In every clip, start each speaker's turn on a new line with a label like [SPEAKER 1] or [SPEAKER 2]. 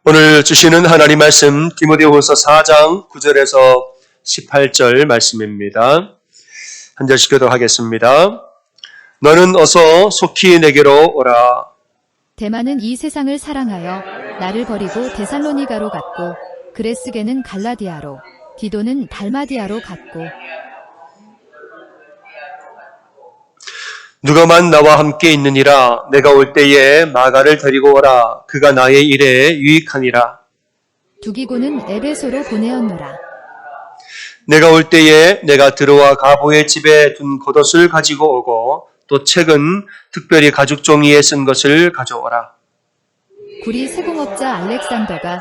[SPEAKER 1] 오늘 주시는 하나님 말씀 디모데후서 4장 9절에서 18절 말씀입니다. 한 절씩 교독하겠습니다. 너는 어서 속히 내게로 오라.
[SPEAKER 2] 데마는 이 세상을 사랑하여 나를 버리고 데살로니가로 갔고 그레스게는 갈라디아로 디도는 달마디아로 갔고
[SPEAKER 1] 누가만 나와 함께 있느니라. 내가 올 때에 마가를 데리고 오라. 그가 나의 일에 유익하니라.
[SPEAKER 2] 두기고는 에베소로 보내었노라.
[SPEAKER 1] 내가 올 때에 내가 들어와 가보의 집에 둔 겉옷을 가지고 오고 또 책은 특별히 가죽 종이에 쓴 것을 가져오라.
[SPEAKER 2] 구리 세공업자 알렉산더가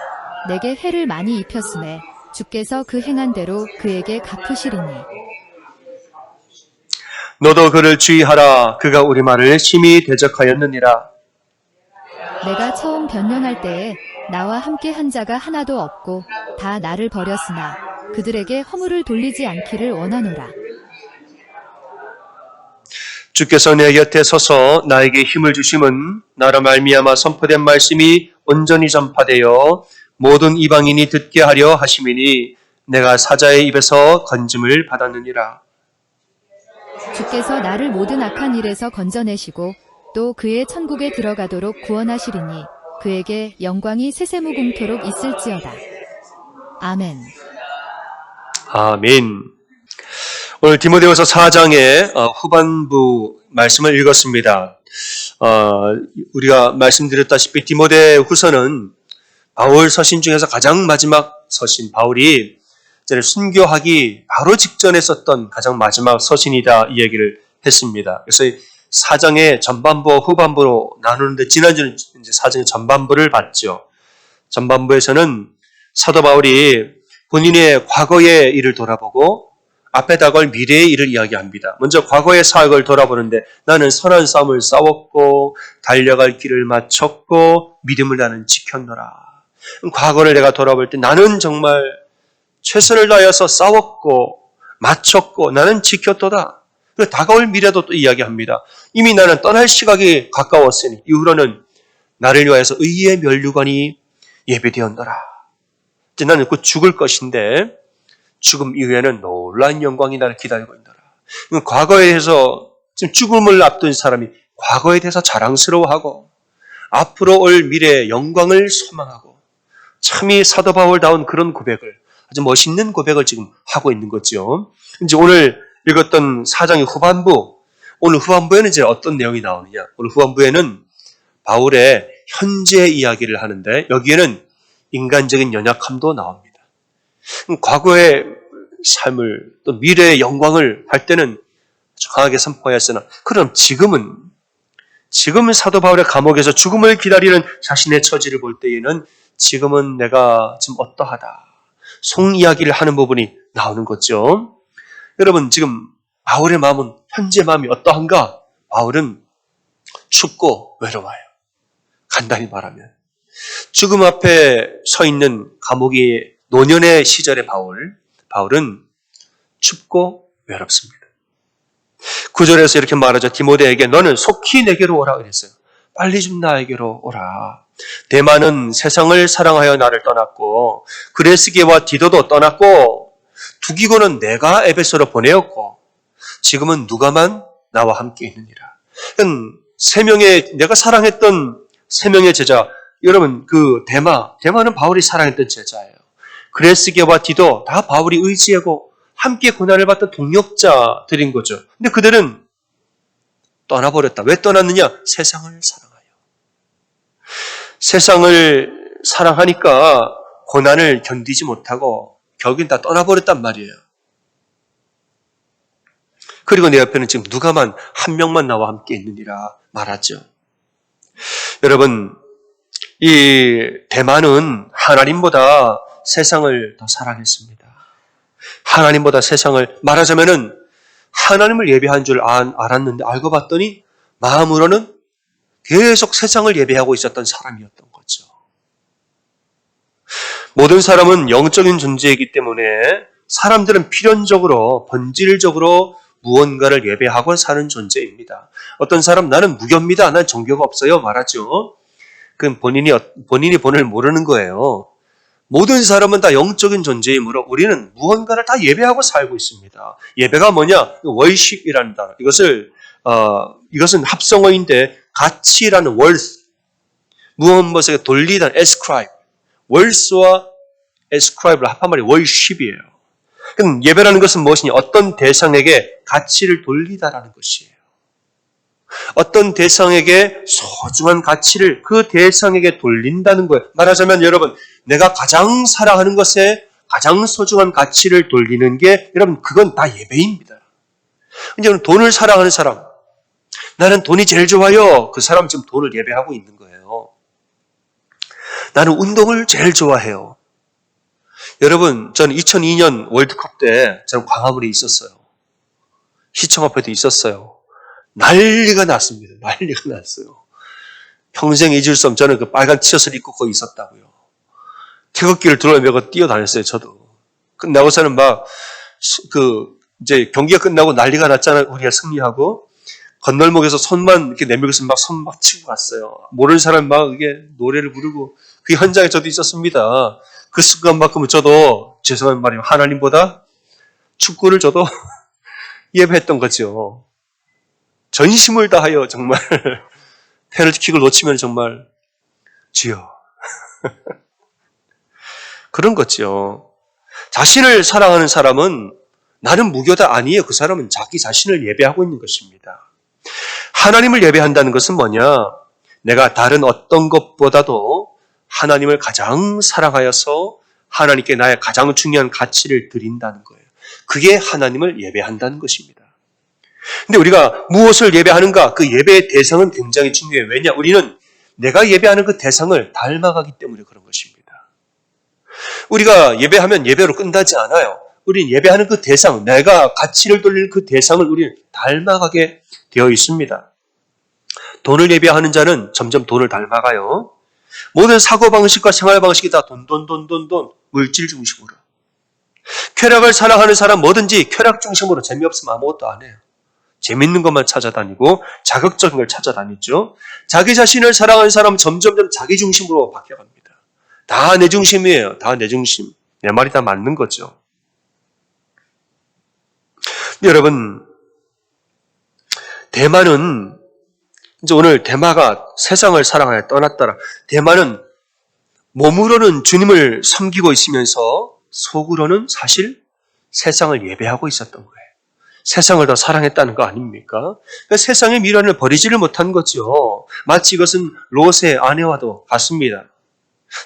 [SPEAKER 2] 내게 해를 많이 입혔음에 주께서 그 행한 대로 그에게 갚으시리니
[SPEAKER 1] 너도 그를 주의하라. 그가 우리 말을 심히 대적하였느니라.
[SPEAKER 2] 내가 처음 변명할 때에 나와 함께 한 자가 하나도 없고 다 나를 버렸으나 그들에게 허물을 돌리지 않기를 원하노라.
[SPEAKER 1] 주께서 내 곁에 서서 나에게 힘을 주심은 나로 말미암아 선포된 말씀이 온전히 전파되어 모든 이방인이 듣게 하려 하심이니 내가 사자의 입에서 건짐을 받았느니라.
[SPEAKER 2] 주께서 나를 모든 악한 일에서 건져내시고 또 그의 천국에 들어가도록 구원하시리니 그에게 영광이 세세무궁토록 있을지어다. 아멘.
[SPEAKER 1] 아멘. 오늘 디모데후서 4장의 후반부 말씀을 읽었습니다. 우리가 말씀드렸다시피 디모데후서는 바울 서신 중에서 가장 마지막 서신, 바울이 순교하기 바로 직전에 썼던 가장 마지막 서신이다 이 얘기를 했습니다. 그래서 4장의 전반부와 후반부로 나누는데 지난주는 이제 4장의 전반부를 봤죠. 전반부에서는 사도 바울이 본인의 과거의 일을 돌아보고 앞에 다가올 미래의 일을 이야기합니다. 먼저 과거의 사역을 돌아보는데 나는 선한 싸움을 싸웠고 달려갈 길을 마쳤고 믿음을 나는 지켰노라. 과거를 내가 돌아볼 때 나는 정말 최선을 다해서 싸웠고 마쳤고 나는 지켰도다. 그리고 다가올 미래도 또 이야기합니다. 이미 나는 떠날 시각이 가까웠으니 이후로는 나를 위하여서 의의 면류관이 예비되었노라. 이제 나는 곧 죽을 것인데 죽음 이후에는 놀라운 영광이 나를 기다리고 있노라. 과거에 대해서 지금 죽음을 앞둔 사람이 과거에 대해서 자랑스러워하고 앞으로 올 미래의 영광을 소망하고 참이 사도 바울다운 그런 고백을 아주 멋있는 고백을 지금 하고 있는 거죠. 이제 오늘 읽었던 4장의 후반부, 오늘 후반부에는 이제 어떤 내용이 나오느냐? 오늘 후반부에는 바울의 현재 이야기를 하는데 여기에는 인간적인 연약함도 나옵니다. 과거의 삶을 또 미래의 영광을 할 때는 아주 강하게 선포하였으나 그럼 지금은 사도 바울의 감옥에서 죽음을 기다리는 자신의 처지를 볼 때에는 지금은 내가 지금 어떠하다. 속 이야기를 하는 부분이 나오는 거죠. 여러분 지금 바울의 마음은 현재 마음이 어떠한가? 바울은 춥고 외로워요. 간단히 말하면 죽음 앞에 서 있는 감옥의 노년의 시절의 바울은 춥고 외롭습니다. 9절에서 이렇게 말하죠. 디모데에게 너는 속히 내게로 오라 그랬어요. 빨리 좀 나에게로 오라. 데마는 세상을 사랑하여 나를 떠났고 그레스게와 디도도 떠났고 두기고는 내가 에베소로 보내었고 지금은 누가만 나와 함께 있느니라. 내가 사랑했던 세 명의 제자, 여러분 그 데마는 바울이 사랑했던 제자예요. 그레스게와 디도 다 바울이 의지하고 함께 고난을 받던 동역자들인 거죠. 근데 그들은 떠나버렸다. 왜 떠났느냐? 세상을 사랑하여. 세상을 사랑하니까 고난을 견디지 못하고 결국엔 다 떠나버렸단 말이에요. 그리고 내 옆에는 지금 누가만 한 명만 나와 함께 있느니라 말하죠. 여러분, 이 데마는 하나님보다 세상을 더 사랑했습니다. 하나님보다 세상을, 말하자면은 하나님을 예배한 줄 알았는데 알고 봤더니 마음으로는 계속 세상을 예배하고 있었던 사람이었던 거죠. 모든 사람은 영적인 존재이기 때문에 사람들은 필연적으로 본질적으로 무언가를 예배하고 사는 존재입니다. 어떤 사람 나는 무교입니다. 난 종교가 없어요 말하죠. 그건 본인이 본을 모르는 거예요. 모든 사람은 다 영적인 존재이므로 우리는 무언가를 다 예배하고 살고 있습니다. 예배가 뭐냐? worship이라는 단어. 이것은 합성어인데 가치라는 worth, 무엇에 돌리다 ascribe, worth와 ascribe를 합한 말이 worship이에요. 그럼 예배라는 것은 무엇이냐? 어떤 대상에게 가치를 돌리다라는 것이에요. 어떤 대상에게 소중한 가치를 그 대상에게 돌린다는 거예요. 말하자면 여러분, 내가 가장 사랑하는 것에 가장 소중한 가치를 돌리는 게 여러분 그건 다 예배입니다. 이제 돈을 사랑하는 사람, 나는 돈이 제일 좋아요. 그 사람 지금 돈을 예배하고 있는 거예요. 나는 운동을 제일 좋아해요. 여러분, 저는 2002년 월드컵 때 저는 광화문에 있었어요. 시청 앞에도 있었어요. 난리가 났습니다. 난리가 났어요. 평생 잊을 수 없는 저는 그 빨간 티셔츠를 입고 거기 있었다고요. 태극기를 둘러매고 뛰어다녔어요, 저도. 끝나고서는 이제 경기가 끝나고 난리가 났잖아요. 우리가 승리하고. 건널목에서 손만 이렇게 내밀고서 손 치고 갔어요. 모르는 사람 이게 노래를 부르고 그 현장에 저도 있었습니다. 그 순간만큼은 저도 죄송한 말이에요. 하나님보다 축구를 저도 예배했던 거죠. 전심을 다하여 정말 페널티킥을 놓치면 정말 주여. 그런 거죠. 자신을 사랑하는 사람은 나는 무교다 아니에요. 그 사람은 자기 자신을 예배하고 있는 것입니다. 하나님을 예배한다는 것은 뭐냐? 내가 다른 어떤 것보다도 하나님을 가장 사랑하여서 하나님께 나의 가장 중요한 가치를 드린다는 거예요. 그게 하나님을 예배한다는 것입니다. 근데 우리가 무엇을 예배하는가? 그 예배의 대상은 굉장히 중요해요. 왜냐? 우리는 내가 예배하는 그 대상을 닮아가기 때문에 그런 것입니다. 우리가 예배하면 예배로 끝나지 않아요. 우리는 예배하는 그 대상, 내가 가치를 돌리는 그 대상을 우리는 닮아가게 되어 있습니다. 돈을 예배하는 자는 점점 돈을 닮아가요. 모든 사고방식과 생활방식이 다 돈, 물질 중심으로. 쾌락을 사랑하는 사람 뭐든지 쾌락 중심으로 재미없으면 아무것도 안 해요. 재밌는 것만 찾아다니고 자극적인 걸 찾아다니죠. 자기 자신을 사랑하는 사람은 점점점 자기 중심으로 바뀌어갑니다. 다 내 중심이에요. 다 내 중심. 내 말이 다 맞는 거죠. 여러분, 대만은 이제 오늘 대마가 세상을 사랑하여 떠났더라. 대만은 몸으로는 주님을 섬기고 있으면서 속으로는 사실 세상을 예배하고 있었던 거예요. 세상을 더 사랑했다는 거 아닙니까? 그러니까 세상의 미련을 버리지를 못한 거죠. 마치 이것은 롯의 아내와도 같습니다.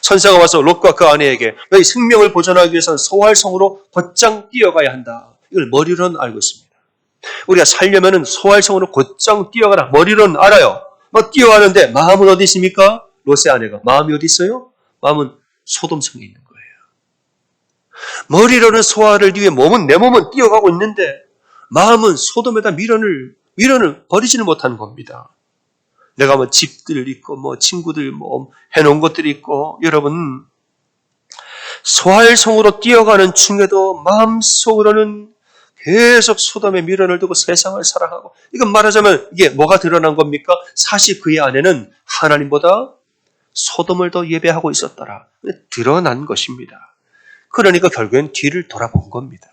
[SPEAKER 1] 천사가 와서 롯과 그 아내에게 너희 생명을 보존하기 위해서는 소활성으로 곧장 뛰어가야 한다. 이걸 머리로는 알고 있습니다. 우리가 살려면은 소활성으로 곧장 뛰어가라. 머리로는 알아요. 뛰어가는데 마음은 어디 있습니까? 롯의 아내가. 마음이 어디 있어요? 마음은 소돔성에 있는 거예요. 머리로는 소화를 위해 내 몸은 뛰어가고 있는데 마음은 소돔에다 미련을 버리지는 못하는 겁니다. 내가 집들 있고 친구들 해놓은 것들이 있고 여러분 소활성으로 뛰어가는 중에도 마음속으로는 계속 소돔의 미련을 두고 세상을 사랑하고 이건 말하자면 이게 뭐가 드러난 겁니까? 사실 그의 아내는 하나님보다 소돔을 더 예배하고 있었더라. 드러난 것입니다. 그러니까 결국엔 뒤를 돌아본 겁니다.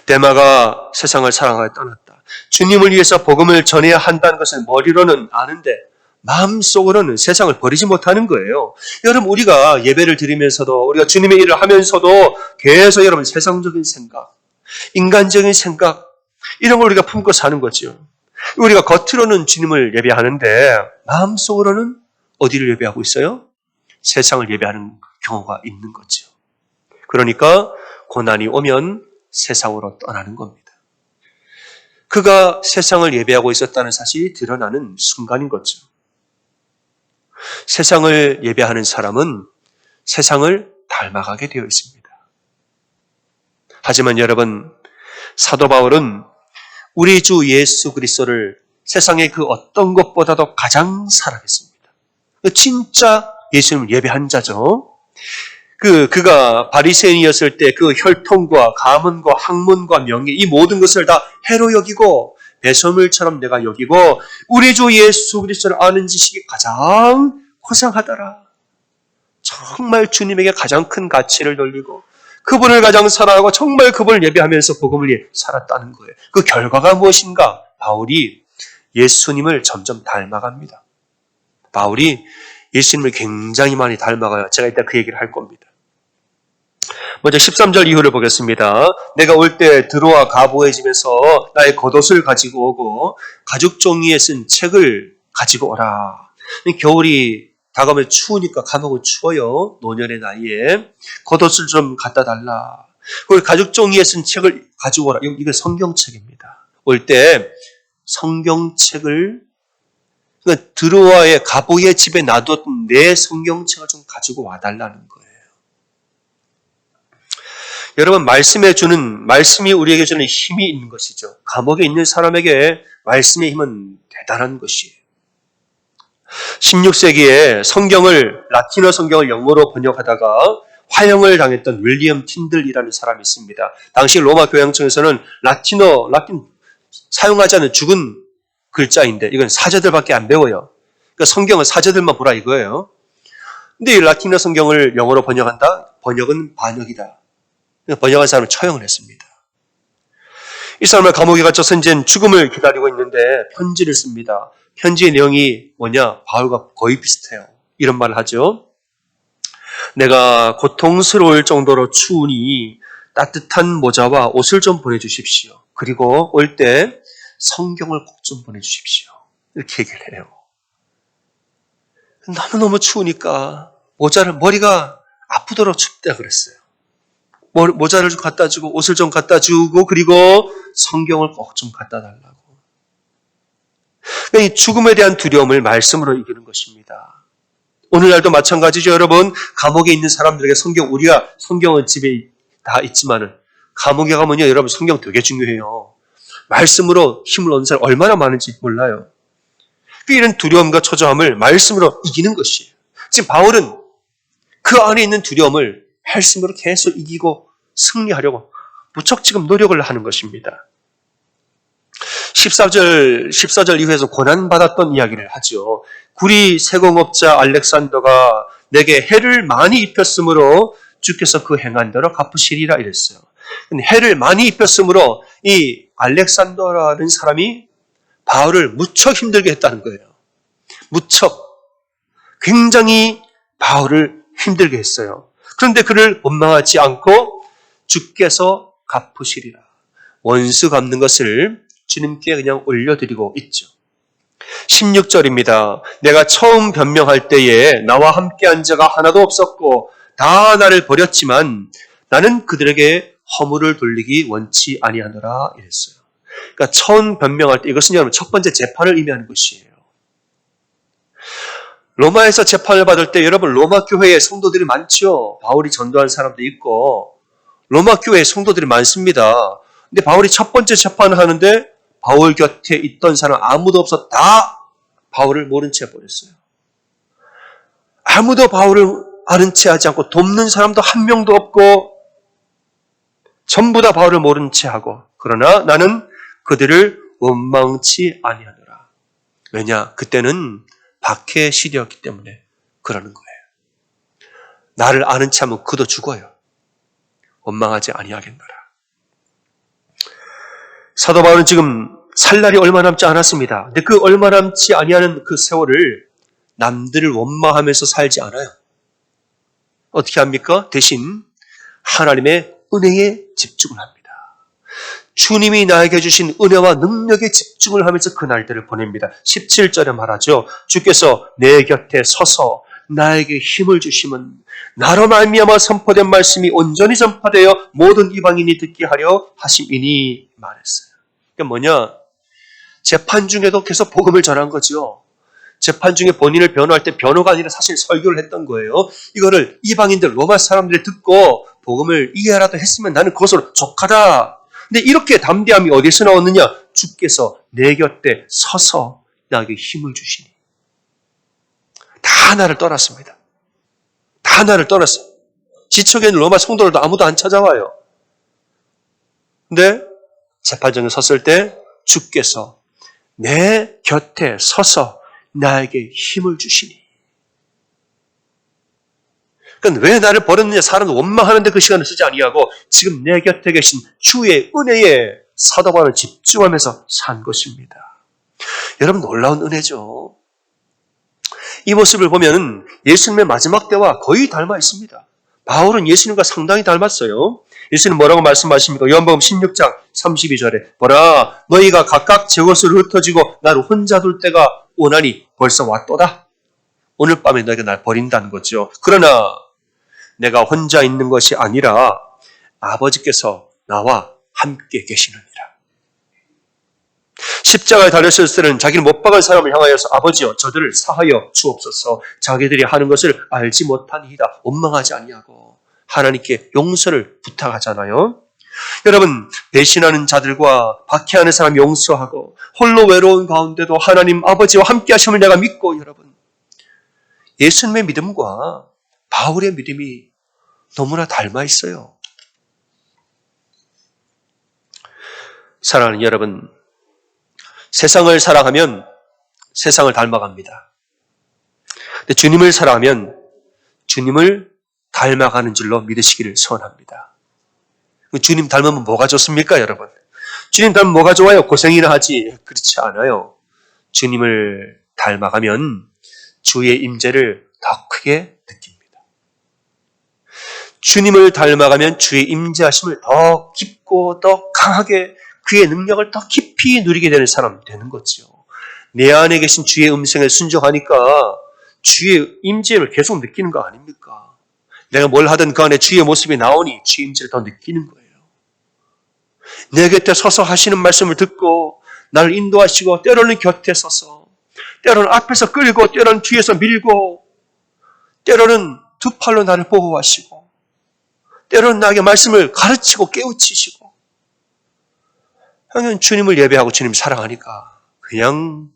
[SPEAKER 1] 데마가 세상을 사랑하여 떠났다. 주님을 위해서 복음을 전해야 한다는 것을 머리로는 아는데 마음속으로는 세상을 버리지 못하는 거예요. 여러분 우리가 예배를 드리면서도 우리가 주님의 일을 하면서도 계속 여러분 세상적인 생각, 인간적인 생각 이런 걸 우리가 품고 사는 거죠. 우리가 겉으로는 주님을 예배하는데 마음속으로는 어디를 예배하고 있어요? 세상을 예배하는 경우가 있는 거죠. 그러니까 고난이 오면 세상으로 떠나는 겁니다. 그가 세상을 예배하고 있었다는 사실이 드러나는 순간인 거죠. 세상을 예배하는 사람은 세상을 닮아가게 되어 있습니다. 하지만 여러분, 사도 바울은 우리 주 예수 그리스도를 세상의 그 어떤 것보다도 가장 사랑했습니다. 진짜 예수님을 예배한 자죠. 그가 바리새인이었을 때 그 혈통과 가문과 학문과 명예 이 모든 것을 다 해로 여기고 배설물처럼 내가 여기고 우리 주 예수 그리스도를 아는 지식이 가장 고상하더라. 정말 주님에게 가장 큰 가치를 돌리고 그분을 가장 사랑하고 정말 그분을 예배하면서 복음을 위해 살았다는 거예요. 그 결과가 무엇인가? 바울이 예수님을 점점 닮아갑니다. 바울이 예수님을 굉장히 많이 닮아가요. 제가 이따 그 얘기를 할 겁니다. 먼저 13절 이후를 보겠습니다. 내가 올 때 드로아 가보의 집에서 나의 겉옷을 가지고 오고 가죽 종이에 쓴 책을 가지고 오라. 겨울이 다가오면 추우니까 감옥은 추워요. 노년의 나이에. 겉옷을 좀 갖다 달라. 그리고 가죽 종이에 쓴 책을 가지고 오라. 이게 성경책입니다. 올 때 성경책을 그러니까 드로아의 가보의 집에 놔뒀던 내 성경책을 좀 가지고 와달라는 거예요. 여러분, 말씀이 우리에게 주는 힘이 있는 것이죠. 감옥에 있는 사람에게 말씀의 힘은 대단한 것이에요. 16세기에 라틴어 성경을 영어로 번역하다가 화형을 당했던 윌리엄 틴들이라는 사람이 있습니다. 당시 로마 교양청에서는 라틴 사용하지 않은 죽은 글자인데 이건 사제들밖에 안 배워요. 그러니까 성경은 사제들만 보라 이거예요. 근데 이 라틴어 성경을 영어로 번역한다? 번역은 반역이다. 번역한 사람을 처형을 했습니다. 이 사람을 감옥에 갇혀서 이제 죽음을 기다리고 있는데 편지를 씁니다. 편지의 내용이 뭐냐? 바울과 거의 비슷해요. 이런 말을 하죠. 내가 고통스러울 정도로 추우니 따뜻한 모자와 옷을 좀 보내주십시오. 그리고 올 때 성경을 꼭 좀 보내주십시오. 이렇게 얘기를 해요. 너무너무 추우니까 머리가 아프도록 춥다 그랬어요. 모자를 좀 갖다 주고 옷을 좀 갖다 주고 그리고 성경을 꼭 좀 갖다 달라고. 이 죽음에 대한 두려움을 말씀으로 이기는 것입니다. 오늘날도 마찬가지죠, 여러분. 감옥에 있는 사람들에게 우리가 성경은 집에 다 있지만은 감옥에 가면요, 여러분 성경 되게 중요해요. 말씀으로 힘을 얻는 사람 얼마나 많은지 몰라요. 이런 두려움과 초조함을 말씀으로 이기는 것이에요. 지금 바울은 그 안에 있는 두려움을 말씀으로 계속 이기고 승리하려고 무척 지금 노력을 하는 것입니다. 14절 이후에서 고난받았던 이야기를 하죠. 구리 세공업자 알렉산더가 내게 해를 많이 입혔으므로 주께서 그 행한 대로 갚으시리라 이랬어요. 근데 해를 많이 입혔으므로 이 알렉산더라는 사람이 바울을 무척 힘들게 했다는 거예요. 무척 굉장히 바울을 힘들게 했어요. 그런데 그를 원망하지 않고 주께서 갚으시리라. 원수 갚는 것을 주님께 그냥 올려드리고 있죠. 16절입니다. 내가 처음 변명할 때에 나와 함께한 자가 하나도 없었고 다 나를 버렸지만 나는 그들에게 허물을 돌리기 원치 아니하노라 이랬어요. 그러니까 처음 변명할 때 이것은 여러분 첫 번째 재판을 의미하는 것이에요. 로마에서 재판을 받을 때 여러분 로마 교회에 성도들이 많죠. 바울이 전도한 사람도 있고 로마 교회에 성도들이 많습니다. 근데 바울이 첫 번째 재판을 하는데 바울 곁에 있던 사람 아무도 없어 다 바울을 모른 채 버렸어요. 아무도 바울을 아는 채 하지 않고 돕는 사람도 한 명도 없고 전부 다 바울을 모른 채 하고 그러나 나는 그들을 원망치 아니하노라. 왜냐? 그때는 박해 시대였기 때문에 그러는 거예요. 나를 아는 채 하면 그도 죽어요. 원망하지 아니하겠노라. 사도 바울은 지금 살 날이 얼마 남지 않았습니다. 근데 그 얼마 남지 아니하는 그 세월을 남들을 원망하면서 살지 않아요. 어떻게 합니까? 대신 하나님의 은혜에 집중을 합니다. 주님이 나에게 주신 은혜와 능력에 집중을 하면서 그 날들을 보냅니다. 17절에 말하죠. 주께서 내 곁에 서서 나에게 힘을 주심은 나로 말미암아 선포된 말씀이 온전히 전파되어 모든 이방인이 듣게 하려 하심이니 말했어요. 그러니까 뭐냐? 재판 중에도 계속 복음을 전한 거죠. 재판 중에 본인을 변호할 때 변호가 아니라 사실 설교를 했던 거예요. 이거를 이방인들, 로마 사람들이 듣고 복음을 이해하라도 했으면 나는 그것으로 족하다. 근데 이렇게 담대함이 어디서 나왔느냐? 주께서 내 곁에 서서 나에게 힘을 주시니. 다 나를 떠났습니다. 다 나를 떠났어요. 지척에 있는 로마 성도들도 아무도 안 찾아와요. 근데 재판정에 섰을 때 주께서 내 곁에 서서 나에게 힘을 주시니. 그러니까 왜 나를 버렸느냐, 사람은 원망하는데 그 시간을 쓰지 아니하고 지금 내 곁에 계신 주의 은혜에 사도 바울은 집중하면서 산 것입니다. 여러분, 놀라운 은혜죠. 이 모습을 보면 예수님의 마지막 때와 거의 닮아 있습니다. 바울은 예수님과 상당히 닮았어요. 예수님 뭐라고 말씀하십니까? 요한복음 16장 32절에 보라, 너희가 각각 제 것을 흩어지고 나를 혼자 둘 때가 오나니 벌써 왔도다. 오늘 밤에 너희가 날 버린다는 거죠. 그러나 내가 혼자 있는 것이 아니라 아버지께서 나와 함께 계시느니라. 십자가에 달렸을 때는 자기를 못 박은 사람을 향하여서 아버지여 저들을 사하여 주옵소서, 자기들이 하는 것을 알지 못하니이다. 원망하지 아니하고 하나님께 용서를 부탁하잖아요. 여러분, 배신하는 자들과 박해하는 사람 용서하고 홀로 외로운 가운데도 하나님 아버지와 함께 하심을 내가 믿고, 여러분, 예수님의 믿음과 바울의 믿음이 너무나 닮아 있어요. 사랑하는 여러분, 세상을 사랑하면 세상을 닮아갑니다. 근데 주님을 사랑하면 주님을 닮아가는 줄로 믿으시기를 소원합니다. 주님 닮으면 뭐가 좋습니까, 여러분? 주님 닮으면 뭐가 좋아요? 고생이나 하지. 그렇지 않아요. 주님을 닮아가면 주의 임재를 더 크게 느낍니다. 주님을 닮아가면 주의 임재하심을 더 깊고 더 강하게, 그의 능력을 더 깊이 누리게 되는 사람 되는 거죠. 내 안에 계신 주의 음성에 순종하니까 주의 임재를 계속 느끼는 거 아닙니까? 내가 뭘 하든 그 안에 주의 모습이 나오니 주의 임재를 더 느끼는 거예요. 내 곁에 서서 하시는 말씀을 듣고 나를 인도하시고, 때로는 곁에 서서, 때로는 앞에서 끌고, 때로는 뒤에서 밀고, 때로는 두 팔로 나를 보호하시고, 때로는 나에게 말씀을 가르치고 깨우치시고, 하면 주님을 예배하고 주님을 사랑하니까 그냥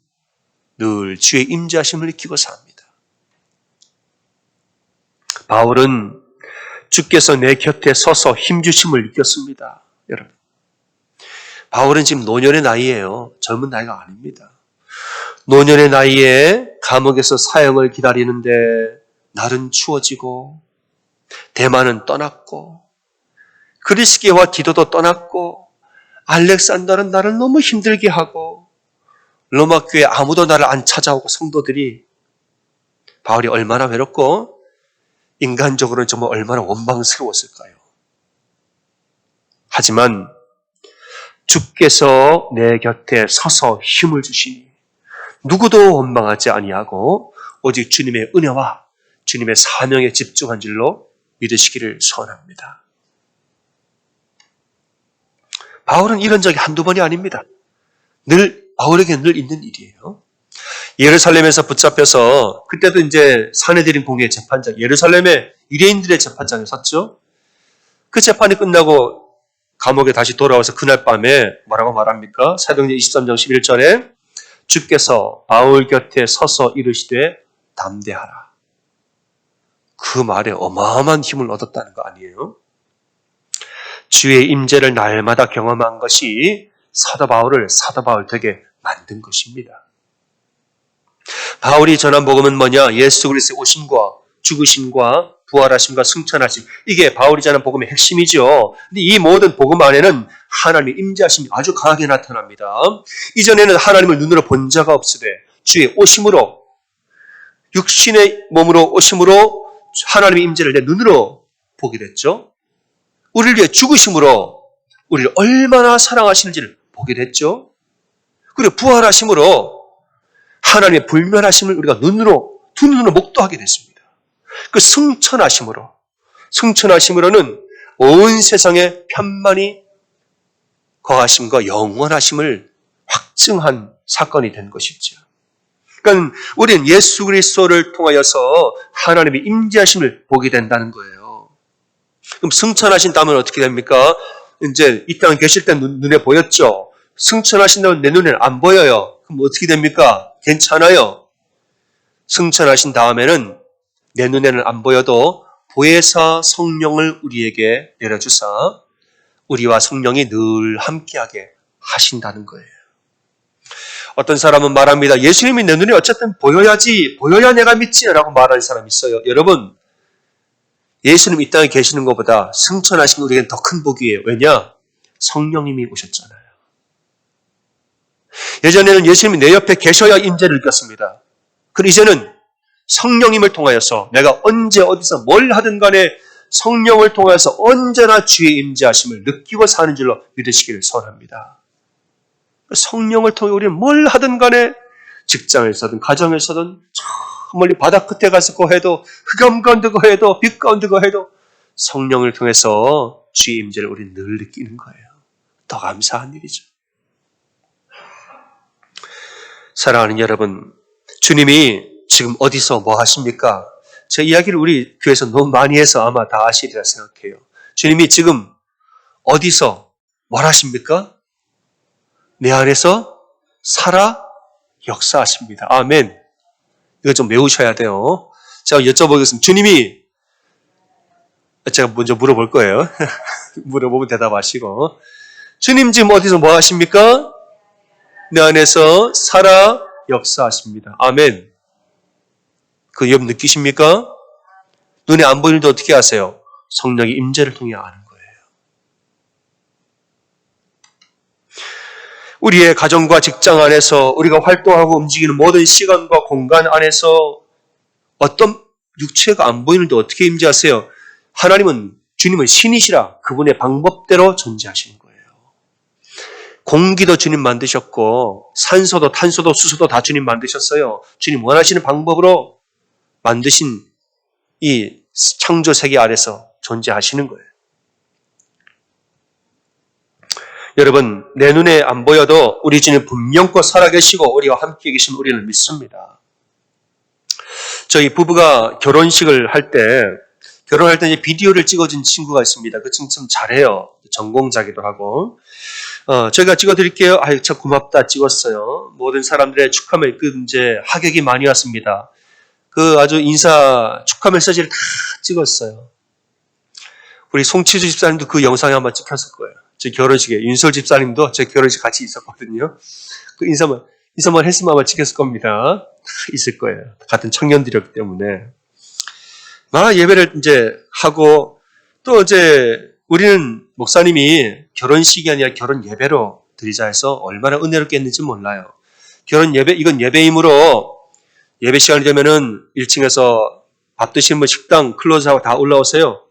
[SPEAKER 1] 늘 주의 임재하심을 느끼고 삽니다. 바울은 주께서 내 곁에 서서 힘주심을 느꼈습니다. 여러분, 바울은 지금 노년의 나이예요. 젊은 나이가 아닙니다. 노년의 나이에 감옥에서 사형을 기다리는데 날은 추워지고, 대만은 떠났고, 그리스계와 디도도 떠났고, 알렉산더는 나를 너무 힘들게 하고, 로마 교회 아무도 나를 안 찾아오고, 성도들이, 바울이 얼마나 외롭고 인간적으로는 정말 얼마나 원망스러웠을까요? 하지만 주께서 내 곁에 서서 힘을 주시니 누구도 원망하지 아니하고 오직 주님의 은혜와 주님의 사명에 집중한 줄로 믿으시기를 소원합니다. 바울은 이런 적이 한두 번이 아닙니다. 바울에게 늘 있는 일이에요. 예루살렘에서 붙잡혀서, 그때도 이제 사내들인 공회의 재판장, 예루살렘의 유대인들의 재판장에 섰죠. 그 재판이 끝나고 감옥에 다시 돌아와서 그날 밤에 뭐라고 말합니까? 사도행전 23장 11절에 주께서 바울 곁에 서서 이르시되 담대하라. 그 말에 어마어마한 힘을 얻었다는 거 아니에요? 주의 임재를 날마다 경험한 것이 사도 바울을 사도 바울 되게 만든 것입니다. 바울이 전한 복음은 뭐냐? 예수 그리스도의 오심과 죽으심과 부활하심과 승천하심. 이게 바울이 전한 복음의 핵심이죠. 근데 이 모든 복음 안에는 하나님의 임재하심이 아주 강하게 나타납니다. 이전에는 하나님을 눈으로 본 자가 없으되 주의 오심으로, 육신의 몸으로 오심으로 하나님의 임재를 내 눈으로 보게 됐죠. 우리를 위해 죽으심으로 우리를 얼마나 사랑하시는지를 보게 됐죠. 그리고 부활하심으로 하나님의 불멸하심을 우리가 두 눈으로 목도하게 됐습니다. 그 승천하심으로는 온 세상에 편만이 거하심과 영원하심을 확증한 사건이 된 것이죠. 그러니까 우리는 예수 그리스도를 통하여서 하나님의 임재하심을 보게 된다는 거예요. 그럼 승천하신 다음은 어떻게 됩니까? 이제 이 땅에 계실 때 눈에 보였죠. 승천하신다면 내 눈에는 안 보여요. 그럼 어떻게 됩니까? 괜찮아요. 승천하신 다음에는 내 눈에는 안 보여도 보혜사 성령을 우리에게 내려주사 우리와 성령이 늘 함께하게 하신다는 거예요. 어떤 사람은 말합니다. 예수님이 내 눈에 어쨌든 보여야지, 보여야 내가 믿지 라고 말하는 사람이 있어요. 여러분, 예수님 이 땅에 계시는 것보다 승천하신 우리에겐 더 큰 복이에요. 왜냐? 성령님이 오셨잖아요. 예전에는 예수님이 내 옆에 계셔야 임재를 느꼈습니다. 그리고 이제는 성령님을 통하여서 내가 언제 어디서 뭘 하든 간에 성령을 통해서 언제나 주의 임재하심을 느끼고 사는 줄로 믿으시기를 소원합니다. 성령을 통해 우리는 뭘 하든 간에 직장에서든 가정에서든 저 멀리 바다 끝에 가서 거해도 흑암 가운데 거해도 빛 가운데 거해도 성령을 통해서 주의 임재를 우리는 늘 느끼는 거예요. 더 감사한 일이죠. 사랑하는 여러분, 주님이 지금 어디서 뭐 하십니까? 제 이야기를 우리 교회에서 너무 많이 해서 아마 다 아시리라 생각해요. 주님이 지금 어디서 뭘 하십니까? 내 안에서 살아 역사하십니다. 아멘. 이거 좀 외우셔야 돼요. 제가 여쭤보겠습니다. 주님이, 제가 먼저 물어볼 거예요. 물어보면 대답하시고. 주님 지금 어디서 뭐 하십니까? 내 안에서 살아 역사하십니다. 아멘. 그 엽 느끼십니까? 눈에 안 보이는데 어떻게 아세요? 성령의 임재를 통해 아는 거예요. 우리의 가정과 직장 안에서 우리가 활동하고 움직이는 모든 시간과 공간 안에서 어떤 육체가 안 보이는데 어떻게 임재하세요? 하나님은, 주님은 신이시라 그분의 방법대로 존재하시는 거예요. 공기도 주님 만드셨고 산소도 탄소도 수소도 다 주님 만드셨어요. 주님 원하시는 방법으로 만드신 이 창조 세계 아래서 존재하시는 거예요. 여러분, 내 눈에 안 보여도 우리 주님 분명코 살아계시고 우리와 함께 계신 우리는 믿습니다. 저희 부부가 결혼식을 할 때, 결혼할 때 이제 비디오를 찍어준 친구가 있습니다. 그 친구 참 잘해요. 전공자기도 하고. 저희가 찍어드릴게요. 아유, 참 고맙다. 찍었어요. 모든 사람들의 축하메, 이제 하객이 많이 왔습니다. 그 아주 인사 축하 메시지를 다 찍었어요. 우리 송치주 집사님도 그 영상에 한번 찍혔을 거예요. 제 결혼식에. 윤솔 집사님도 제 결혼식 같이 있었거든요. 그 인사만 했으면 아마 찍혔을 겁니다. 있을 거예요. 같은 청년들이었기 때문에. 예배를 이제 하고, 또 이제 우리는 목사님이 결혼식이 아니라 결혼 예배로 드리자 해서 얼마나 은혜롭게 했는지 몰라요. 결혼 예배, 이건 예배이므로 예배 시간이 되면은 1층에서 밥 드시는 분 식당 클로즈하고 다 올라오세요.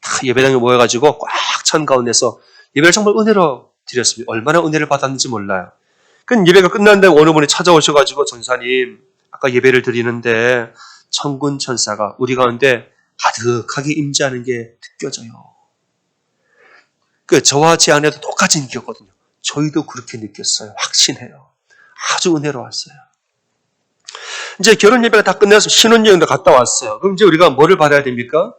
[SPEAKER 1] 다 예배당에 모여가지고 꽉 찬 가운데서 예배를 정말 은혜로 드렸습니다. 얼마나 은혜를 받았는지 몰라요. 그 예배가 끝났는데 어느 분이 찾아오셔가지고 전사님, 아까 예배를 드리는데 천군 천사가 우리 가운데 가득하게 임재하는 게 느껴져요. 저와 제 아내도 똑같이 느꼈거든요. 저희도 그렇게 느꼈어요. 확신해요. 아주 은혜로웠어요. 이제 결혼 예배가 다 끝나서 신혼여행도 갔다 왔어요. 그럼 이제 우리가 뭐를 받아야 됩니까?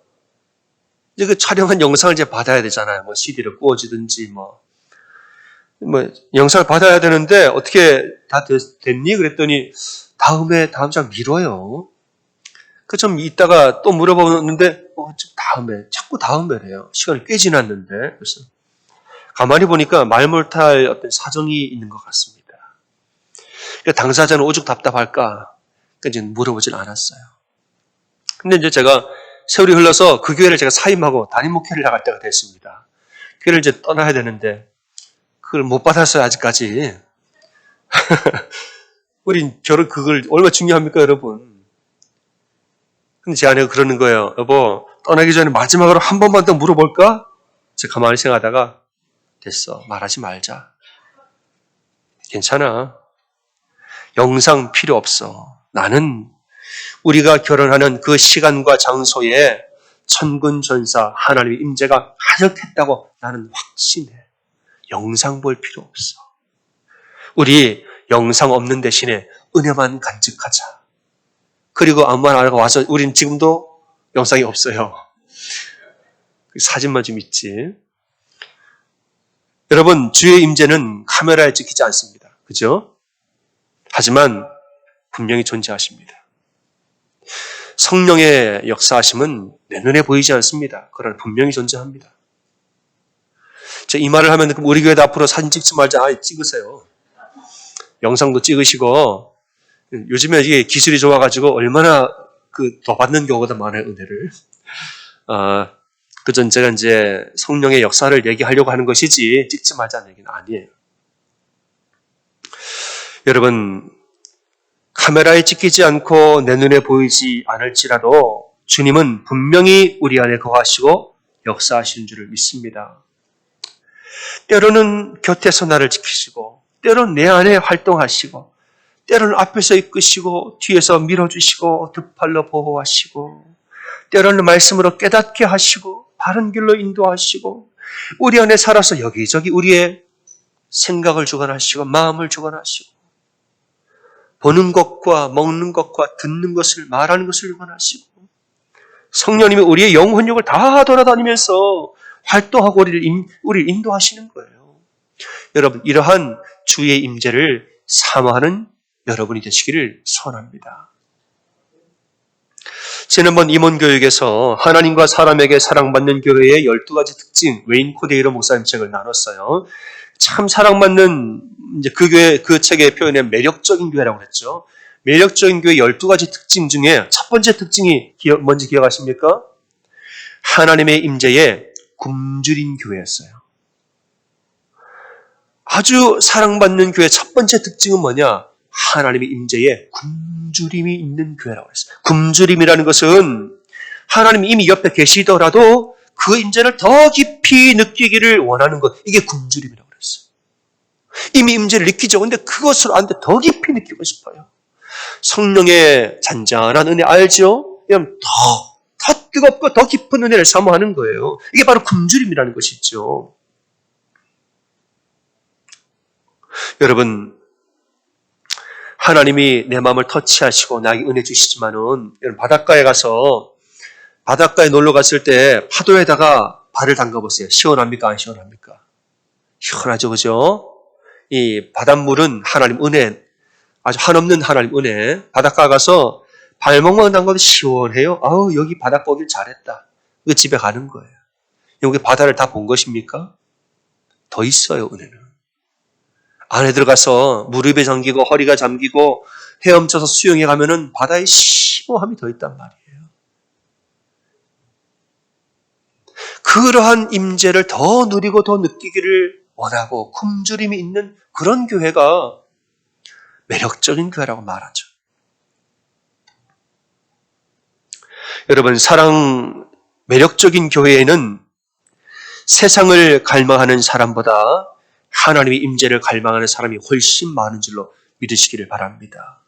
[SPEAKER 1] 이제 그 촬영한 영상을 이제 받아야 되잖아요. 뭐 CD를 구워주든지 뭐 영상을 받아야 되는데 어떻게 다 됐니? 그랬더니 다음 장 미뤄요. 좀 이따가 또 물어보는데 자꾸 다음에래요. 시간이 꽤 지났는데. 그래서 가만히 보니까 말 못할 어떤 사정이 있는 것 같습니다. 그러니까 당사자는 오죽 답답할까? 이제 물어보진 않았어요. 근데 이제 제가 세월이 흘러서 그 교회를 제가 사임하고 담임 목회를 나갈 때가 됐습니다. 교회를 이제 떠나야 되는데 그걸 못 받았어요, 아직까지. 우린 그걸 얼마나 중요합니까, 여러분? 근데 제 아내가 그러는 거예요. 여보, 떠나기 전에 마지막으로 한 번만 더 물어볼까? 제가 가만히 생각하다가 됐어, 말하지 말자. 괜찮아. 영상 필요 없어. 나는 우리가 결혼하는 그 시간과 장소에 천군 전사 하나님의 임재가 가득했다고 나는 확신해. 영상 볼 필요 없어. 우리 영상 없는 대신에 은혜만 간직하자. 그리고 아무 말 안 하고 와서 우린 지금도 영상이 없어요. 사진만 좀 있지. 여러분, 주의 임재는 카메라에 찍히지 않습니다. 그죠? 하지만 분명히 존재하십니다. 성령의 역사하심은 내 눈에 보이지 않습니다. 그러나 분명히 존재합니다. 이 말을 하면 우리 교회도 앞으로 사진 찍지 말자. 찍으세요. 영상도 찍으시고, 요즘에 이게 기술이 좋아가지고 얼마나 더 받는 경우가 많아요, 은혜를. 그전 제가 이제 성령의 역사를 얘기하려고 하는 것이지 찍지 말자는 얘기는 아니에요. 여러분, 카메라에 찍히지 않고 내 눈에 보이지 않을지라도 주님은 분명히 우리 안에 거하시고 역사하시는 줄을 믿습니다. 때로는 곁에서 나를 지키시고, 때로는 내 안에 활동하시고, 때로는 앞에서 이끄시고, 뒤에서 밀어주시고, 득팔로 보호하시고, 때로는 말씀으로 깨닫게 하시고, 바른 길로 인도하시고, 우리 안에 살아서 여기저기 우리의 생각을 주관하시고, 마음을 주관하시고, 보는 것과 먹는 것과 듣는 것을, 말하는 것을 주관하시고, 성령님이 우리의 영혼력을 다 돌아다니면서 활동하고 우리를 인도하시는 거예요. 여러분, 이러한 주의 임재를 사모하는 여러분이 되시기를 소원합니다. 지난번 임원교육에서 하나님과 사람에게 사랑받는 교회의 12가지 특징, 웨인 코데이로 목사님 책을 나눴어요. 참 사랑받는, 이제 그 교회, 그 책의 표현에 매력적인 교회라고 그랬죠. 매력적인 교회 12가지 특징 중에 첫 번째 특징이 뭔지 기억하십니까? 하나님의 임재에 굶주린 교회였어요. 아주 사랑받는 교회의 첫 번째 특징은 뭐냐? 하나님의 임재에 굶주림이 있는 교회라고 했어요. 굶주림이라는 것은 하나님이 이미 옆에 계시더라도 그 임재를 더 깊이 느끼기를 원하는 것, 이게 굶주림이라고 그랬어요. 이미 임재를 느끼죠. 근데 그것을 안 돼, 더 깊이 느끼고 싶어요. 성령의 잔잔한 은혜 알죠? 그냥 더 뜨겁고 더 깊은 은혜를 사모하는 거예요. 이게 바로 굶주림이라는 것이죠. 여러분, 하나님이 내 마음을 터치하시고 나에게 은혜 주시지만은, 여러분 바닷가에 가서 바닷가에 놀러 갔을 때 파도에다가 발을 담가보세요. 시원합니까? 안 시원합니까? 시원하죠, 그죠? 이 바닷물은 하나님 은혜, 아주 한없는 하나님 은혜. 바닷가 가서 발목만 담가도 시원해요. 아우, 여기 바닷가 오길 잘했다. 그 집에 가는 거예요. 여기 바다를 다 본 것입니까? 더 있어요, 은혜는. 안에 들어가서 무릎에 잠기고 허리가 잠기고 헤엄쳐서 수영해 가면은 바다의 심오함이 더 있단 말이에요. 그러한 임재를 더 누리고 더 느끼기를 원하고 굶주림이 있는 그런 교회가 매력적인 교회라고 말하죠. 여러분, 매력적인 교회에는 세상을 갈망하는 사람보다 하나님의 임재를 갈망하는 사람이 훨씬 많은 줄로 믿으시기를 바랍니다.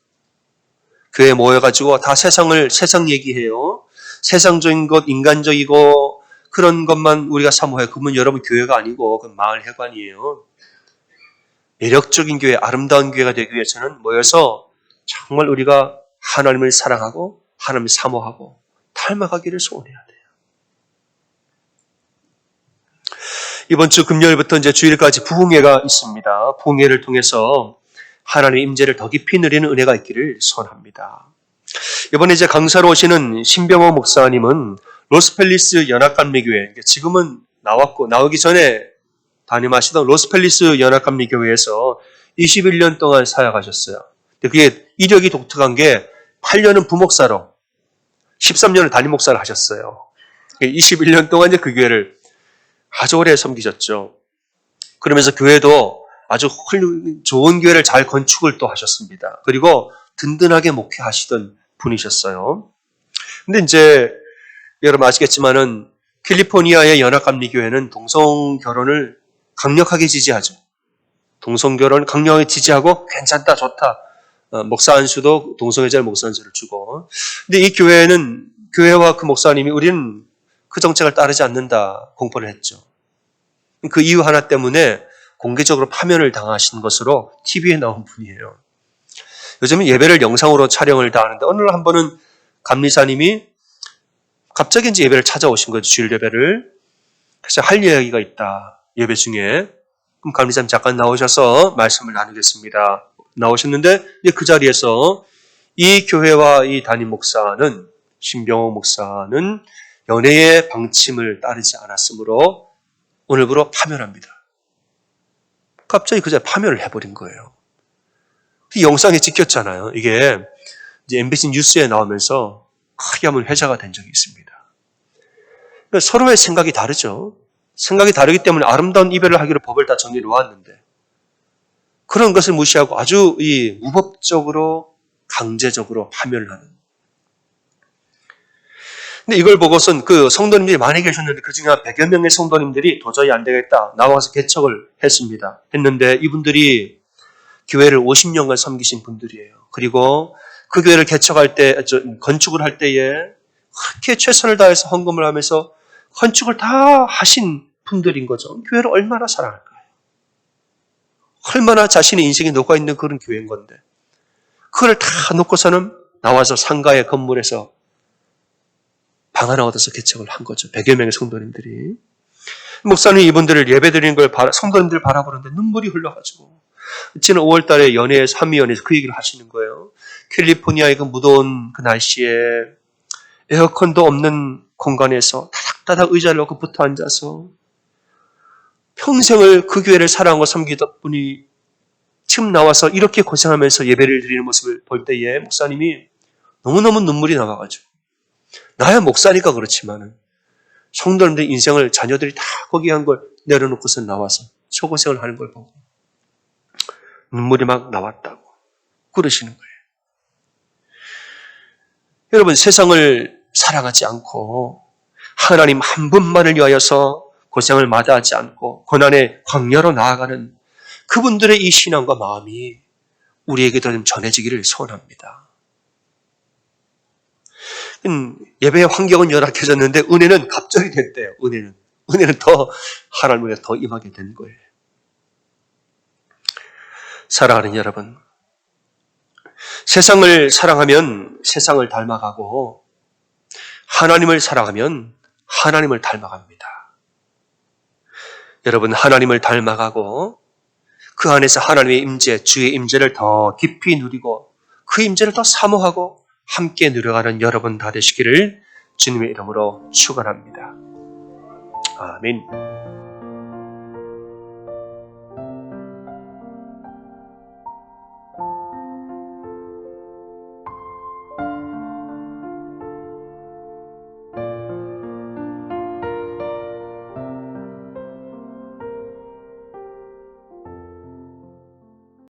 [SPEAKER 1] 교회에 모여가지고 다 세상 얘기해요. 세상적인 것, 인간적이고 그런 것만 우리가 사모해요. 그러면 여러분 교회가 아니고 그건 마을 회관이에요. 매력적인 교회, 아름다운 교회가 되기 위해서는 모여서 정말 우리가 하나님을 사랑하고 하나님을 사모하고 닮아가기를 소원해야 돼요. 이번 주 금요일부터 이제 주일까지 부흥회가 있습니다. 부흥회를 통해서 하나님의 임재를 더 깊이 누리는 은혜가 있기를 소원합니다. 이번에 이제 강사로 오시는 신병호 목사님은 로스펠리스 연합감리교회, 지금은 나오기 전에 담임하시던 로스펠리스 연합감리교회에서 21년 동안 사역하셨어요. 그게 이력이 독특한 게 8년은 부목사로, 13년을 담임목사를 하셨어요. 21년 동안 이제 그 교회를 아주 오래 섬기셨죠. 그러면서 교회도 아주 좋은 교회를 잘 건축을 또 하셨습니다. 그리고 든든하게 목회하시던 분이셨어요. 근데 이제 여러분 아시겠지만은 캘리포니아의 연합감리교회는 동성결혼을 강력하게 지지하죠. 동성결혼을 강력하게 지지하고 괜찮다, 좋다. 목사 안수도 동성애자를 목사 안수를 주고. 근데 이 교회와 그 목사님이 우리는 그 정책을 따르지 않는다 공포를 했죠. 그 이유 하나 때문에 공개적으로 파면을 당하신 것으로 TV에 나온 분이에요. 요즘은 예배를 영상으로 촬영을 다 하는데 어느 날 한 번은 감리사님이 갑자기 이제 예배를 찾아오신 거죠. 주일 예배를. 그래서 할 이야기가 있다. 예배 중에. 그럼 감리사님 잠깐 나오셔서 말씀을 나누겠습니다. 나오셨는데 그 자리에서 이 교회와 이 담임 목사는, 신병호 목사는 연애의 방침을 따르지 않았으므로 오늘부로 파면합니다. 갑자기 그 자리에 파면을 해버린 거예요. 그 영상이 찍혔잖아요. 이게 이제 MBC 뉴스에 나오면서 크게 한번 회자가 된 적이 있습니다. 그러니까 서로의 생각이 다르죠. 생각이 다르기 때문에 아름다운 이별을 하기로 법을 다 정해 놓았는데 그런 것을 무시하고 아주 이 무법적으로 강제적으로 파멸을 하는. 근데 이걸 보고선 그 성도님들이 많이 계셨는데 그 중에 한 100여 명의 성도님들이 도저히 안 되겠다. 나와서 개척을 했습니다. 했는데 이분들이 교회를 50년간 섬기신 분들이에요. 그리고 그 교회를 개척할 때, 건축을 할 때에 그렇게 최선을 다해서 헌금을 하면서 건축을 다 하신 분들인 거죠. 교회를 얼마나 사랑할까요? 얼마나 자신의 인생에 녹아있는 그런 교회인 건데 그걸 다 놓고서는 나와서 상가의 건물에서 방 하나 얻어서 개척을 한 거죠. 100여 명의 성도님들이. 목사님 이분들을 예배드리는 걸 성도님들 바라보는데 눈물이 흘러가지고 지난 5월 달에 연회에서 한미연회에서 그 얘기를 하시는 거예요. 캘리포니아의 그 무더운 그 날씨에 에어컨도 없는 공간에서 다닥다닥 의자를 놓고 붙어 앉아서 평생을 그 교회를 사랑하고 섬기다 분이 지금 나와서 이렇게 고생하면서 예배를 드리는 모습을 볼 때에 목사님이 너무너무 눈물이 나와가지고 나야 목사니까 그렇지만은 성도님들 인생을 자녀들이 다 거기 한 걸 내려놓고서 나와서 초고생을 하는 걸 보고 눈물이 막 나왔다고 그러시는 거예요. 여러분 세상을 사랑하지 않고 하나님 한 분만을 위하여서 고생을 마다하지 않고 고난의 광야로 나아가는 그분들의 이 신앙과 마음이 우리에게도 좀 전해지기를 소원합니다. 예배의 환경은 열악해졌는데 은혜는 갑자기 됐대요. 은혜는 더 하나님께 더 임하게 된 거예요. 사랑하는 여러분, 세상을 사랑하면 세상을 닮아가고 하나님을 사랑하면 하나님을 닮아갑니다. 여러분 하나님을 닮아가고 그 안에서 하나님의 임재, 주의 임재를 더 깊이 누리고 그 임재를 더 사모하고 함께 누려가는 여러분 다 되시기를 주님의 이름으로 축원합니다. 아멘.